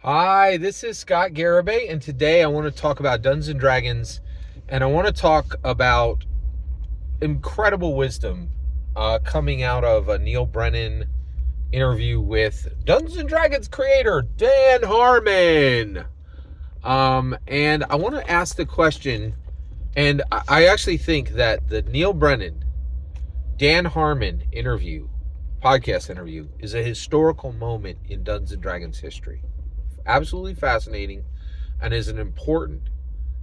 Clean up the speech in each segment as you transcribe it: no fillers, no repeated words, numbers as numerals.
Hi, this is Scott Garibay, and today I want to talk about Dungeons and Dragons, and I want to talk about incredible wisdom coming out of a Neil Brennan interview with Dungeons and Dragons creator Dan Harmon. And I want to ask the question, and I actually think that the Neil Brennan Dan Harmon podcast interview, is a historical moment in Dungeons and Dragons history. Absolutely fascinating, and is an important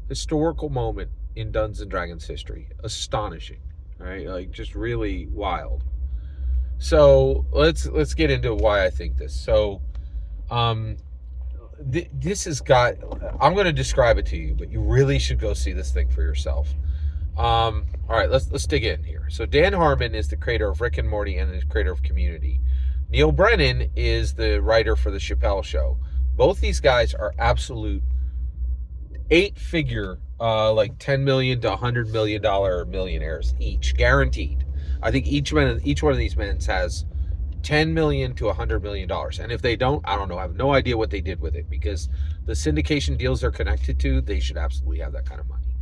historical moment in Dungeons and Dragons history. Astonishing, right? Like, just really wild. So let's get into why I think this. So, this has got. I'm going to describe it to you, but you really should go see this thing for yourself. All right, let's dig in here. So Dan Harmon is the creator of Rick and Morty and the creator of Community. Neil Brennan is the writer for the Chappelle Show. Both these guys are absolute eight-figure, like $10 million to $100 million millionaires each, guaranteed. I think each one of these men has $10 million to $100 million. And if they don't, I don't know. I have no idea what they did with it, because the syndication deals they're connected to, they should absolutely have that kind of money.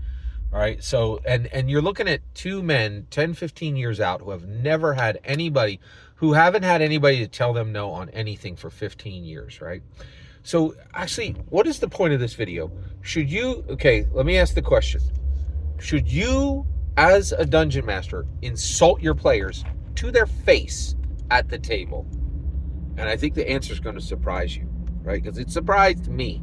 All right. So, and you're looking at two men 10, 15 years out who haven't had anybody to tell them no on anything for 15 years, right? So actually, what is the point of this video? Let me ask the question. Should you, as a dungeon master, insult your players to their face at the table? And I think the answer is going to surprise you, right? Because it surprised me.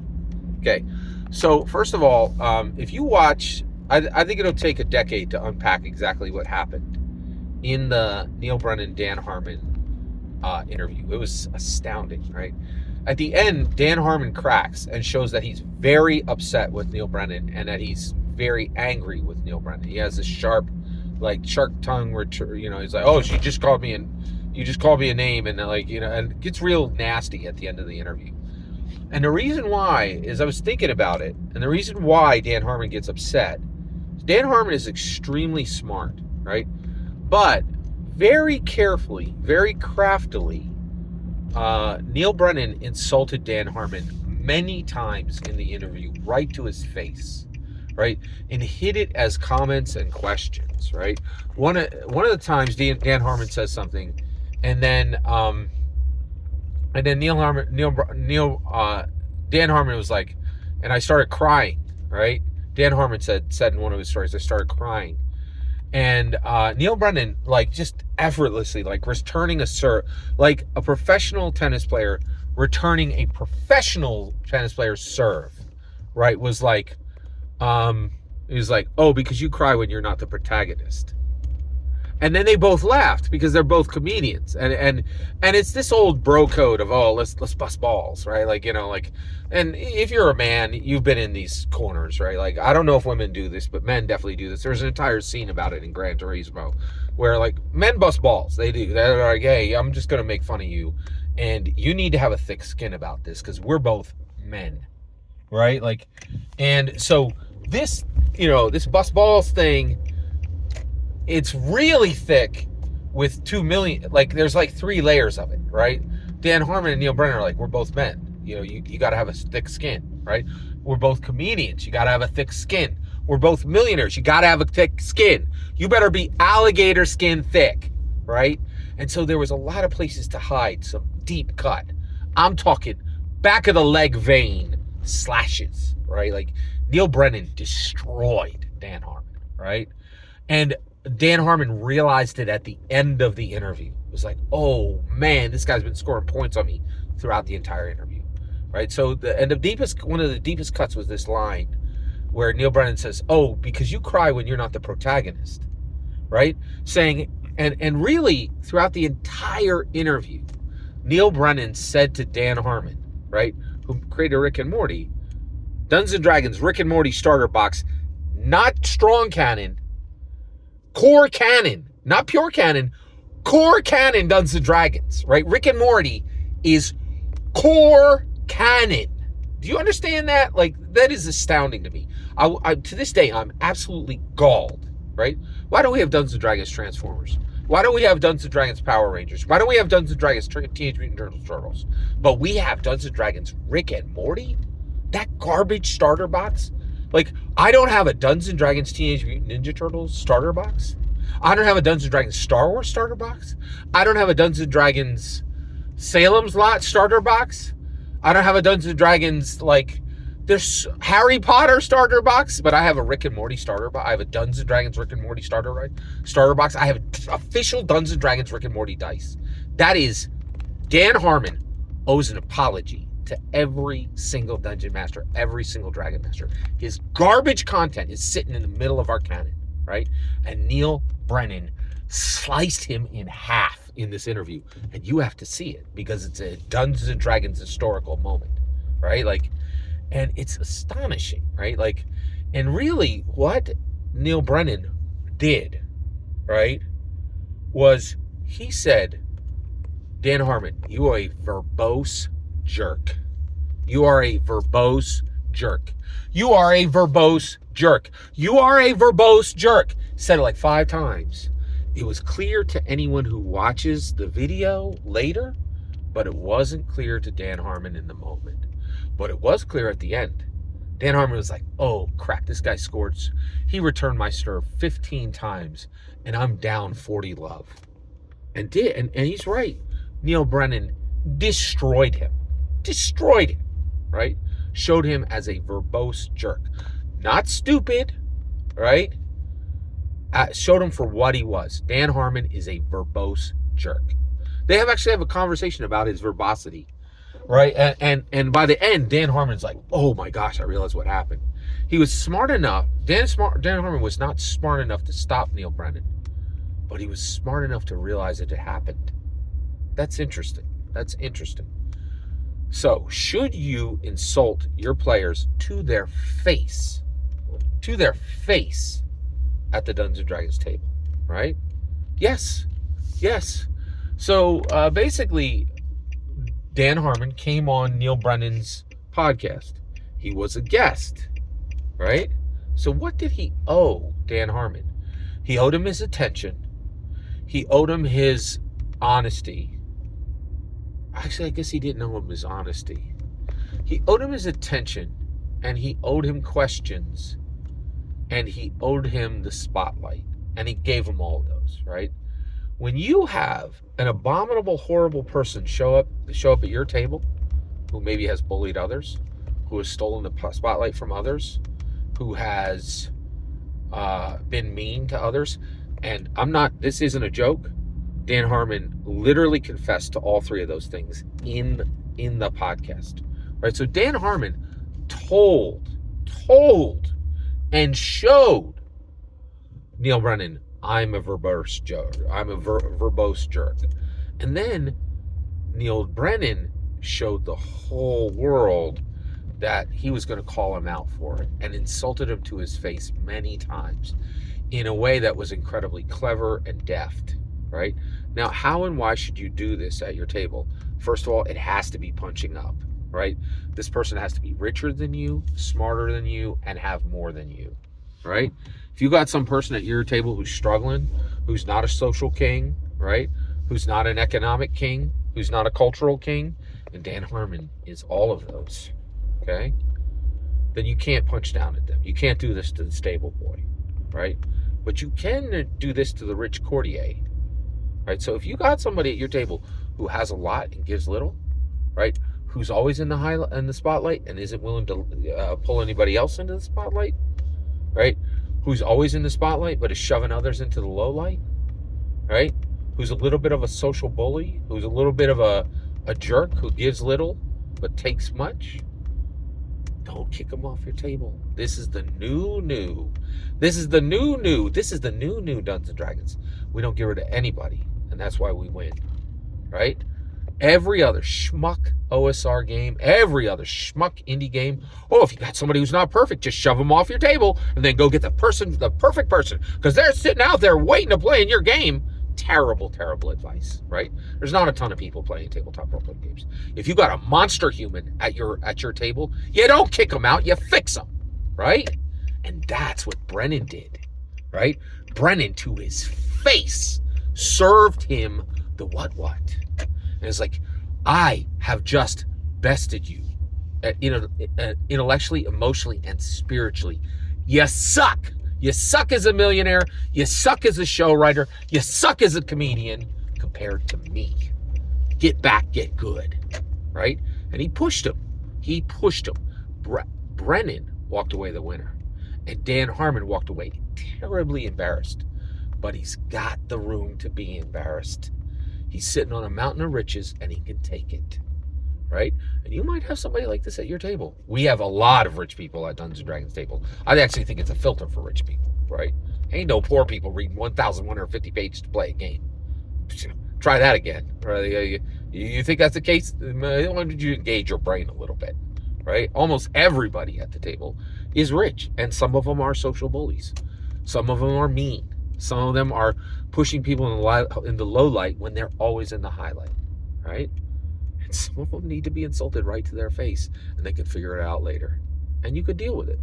Okay. So first of all, if you watch, I think it'll take a decade to unpack exactly what happened in the Neil Brennan, Dan Harmon interview. It was astounding, right? At the end, Dan Harmon cracks and shows that he's very upset with Neil Brennan and that he's very angry with Neil Brennan. He has this sharp, like, shark tongue return. He's like, "Oh, you just called me a name," and and it gets real nasty at the end of the interview. And the reason why is, I was thinking about it, and the reason why Dan Harmon gets upset. Dan Harmon is extremely smart, right? But very carefully, very craftily, Neil Brennan insulted Dan Harmon many times in the interview, right to his face, right, and hid it as comments and questions, right. One of the times Dan Harmon says something, and then Dan Harmon was like, and I started crying, right. Dan Harmon said in one of his stories, I started crying. And Neil Brennan, like, just effortlessly, like, returning like a professional tennis player returning a professional tennis player's serve, right? Was like, he was like, "Oh, because you cry when you're not the protagonist." And then they both laughed because they're both comedians, and it's this old bro code of, "Oh, let's bust balls," right? Like, and if you're a man, you've been in these corners, right? Like, I don't know if women do this, but men definitely do this. There's an entire scene about it in Gran Turismo where, like, men bust balls. They do. They're like, "Hey, I'm just gonna make fun of you, and you need to have a thick skin about this because we're both men," right? Like, and so this bust balls thing, it's really thick with 2 million, like, there's like 3 layers of it, right? Dan Harmon and Neil Brennan are like, we're both men. You got to have a thick skin, right? We're both comedians. You got to have a thick skin. We're both millionaires. You got to have a thick skin. You better be alligator skin thick, right? And so there was a lot of places to hide some deep cut. I'm talking back of the leg vein slashes, right? Like, Neil Brennan destroyed Dan Harmon, right? And Dan Harmon realized it at the end of the interview. It was like, "Oh man, this guy's been scoring points on me throughout the entire interview," right? So one of the deepest cuts was this line where Neil Brennan says, "Oh, because you cry when you're not the protagonist," right? Saying, and really throughout the entire interview, Neil Brennan said to Dan Harmon, right, who created Rick and Morty, Dungeons and Dragons Rick and Morty starter box, not strong canon, core canon, not pure canon, core canon Dungeons and Dragons, right? Rick and Morty is core canon. Do you understand that? Like, that is astounding to me. I to this day, I'm absolutely galled, right? Why don't we have Dungeons and Dragons Transformers? Why don't we have Dungeons and Dragons Power Rangers? Why don't we have Dungeons and Dragons Teenage Mutant Ninja Turtles? But we have Dungeons and Dragons Rick and Morty? That garbage starter box? Like, I don't have a Dungeons and Dragons Teenage Mutant Ninja Turtles starter box. I don't have a Dungeons and Dragons Star Wars starter box. I don't have a Dungeons and Dragons Salem's Lot starter box. I don't have a Dungeons and Dragons, like, there's Harry Potter starter box, but I have a Rick and Morty starter box. I have a Dungeons and Dragons Rick and Morty starter box. I have official Dungeons and Dragons Rick and Morty dice. That is, Dan Harmon owes an apology to every single Dungeon Master, every single Dragon Master. His garbage content is sitting in the middle of our canon, right? And Neil Brennan sliced him in half in this interview. And you have to see it because it's a Dungeons and Dragons historical moment, right? Like, and it's astonishing, right? Like, and really what Neil Brennan did, right, was he said, Dan Harmon, you are a verbose jerk. You are a verbose jerk. You are a verbose jerk. You are a verbose jerk. Said it like 5 times. It was clear to anyone who watches the video later, but it wasn't clear to Dan Harmon in the moment. But it was clear at the end. Dan Harmon was like, oh crap, this guy scored. He returned my serve 15 times and I'm down 40 love. And he's right. Neil Brennan destroyed him, right? Showed him as a verbose jerk. Not stupid, right? Showed him for what he was. Dan Harmon is a verbose jerk. They actually have a conversation about his verbosity, right? And by the end, Dan Harmon's like, oh my gosh, I realized what happened. He was smart enough. Dan Harmon was not smart enough to stop Neil Brennan, but he was smart enough to realize it had happened. That's interesting. So, should you insult your players to their face at the Dungeons and Dragons table, right? Yes. So, basically, Dan Harmon came on Neil Brennan's podcast. He was a guest, right? So what did he owe Dan Harmon? He owed him his attention. He owed him his honesty. Actually, I guess he didn't owe him his honesty. He owed him his attention, and he owed him questions, and he owed him the spotlight, and he gave him all of those, right? When you have an abominable, horrible person show up at your table, who maybe has bullied others, who has stolen the spotlight from others, who has been mean to others, and this isn't a joke, Dan Harmon literally confessed to all 3 of those things in the podcast, right? So Dan Harmon told and showed Neil Brennan, I'm a verbose jerk. I'm a verbose jerk. And then Neil Brennan showed the whole world that he was going to call him out for it and insulted him to his face many times in a way that was incredibly clever and deft, right? Now, how and why should you do this at your table? First of all, it has to be punching up, right? This person has to be richer than you, smarter than you, and have more than you, right? If you got some person at your table who's struggling, who's not a social king, right? Who's not an economic king, who's not a cultural king, and Dan Harmon is all of those, okay? Then you can't punch down at them. You can't do this to the stable boy, right? But you can do this to the rich courtier, right? So if you got somebody at your table who has a lot and gives little, right? Who's always in the spotlight and isn't willing to pull anybody else into the spotlight, right? Who's always in the spotlight but is shoving others into the low light, right? Who's a little bit of a social bully, who's a little bit of a jerk, who gives little but takes much. Don't kick them off your table. This is the new. This is the new. This is the new Dungeons and Dragons. We don't get rid of anybody, and that's why we win, right? Every other schmuck OSR game, every other schmuck indie game. Oh, if you got somebody who's not perfect, just shove them off your table and then go get the perfect person, because they're sitting out there waiting to play in your game. Terrible advice, right? There's not a ton of people playing tabletop role playing games. If you got a monster human at your table, you don't kick them out, you fix them, right? And that's what Brennan did, right? Brennan, to his face, served him the what. And it's like, I have just bested you, intellectually, emotionally, and spiritually. You suck. You suck as a millionaire. You suck as a show writer. You suck as a comedian compared to me. Get back, get good, right? And he pushed him. Brennan walked away the winner, and Dan Harmon walked away terribly embarrassed. But he's got the room to be embarrassed. He's sitting on a mountain of riches, and he can take it, right? And you might have somebody like this at your table. We have a lot of rich people at Dungeons & Dragons table. I actually think it's a filter for rich people, right? Ain't no poor people reading 1,150 pages to play a game. Try that again. Right? You think that's the case? Why don't you engage your brain a little bit, right? Almost everybody at the table is rich, and some of them are social bullies. Some of them are mean. Some of them are pushing people in the low light when they're always in the highlight, right? And some of them need to be insulted right to their face, and they can figure it out later. And you could deal with it,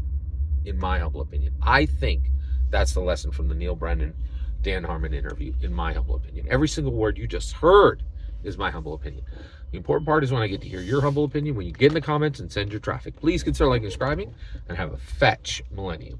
in my humble opinion. I think that's the lesson from the Neil Brennan, Dan Harmon interview, in my humble opinion. Every single word you just heard is my humble opinion. The important part is when I get to hear your humble opinion, when you get in the comments and send your traffic. Please consider liking and subscribing, and have a fetch millennium.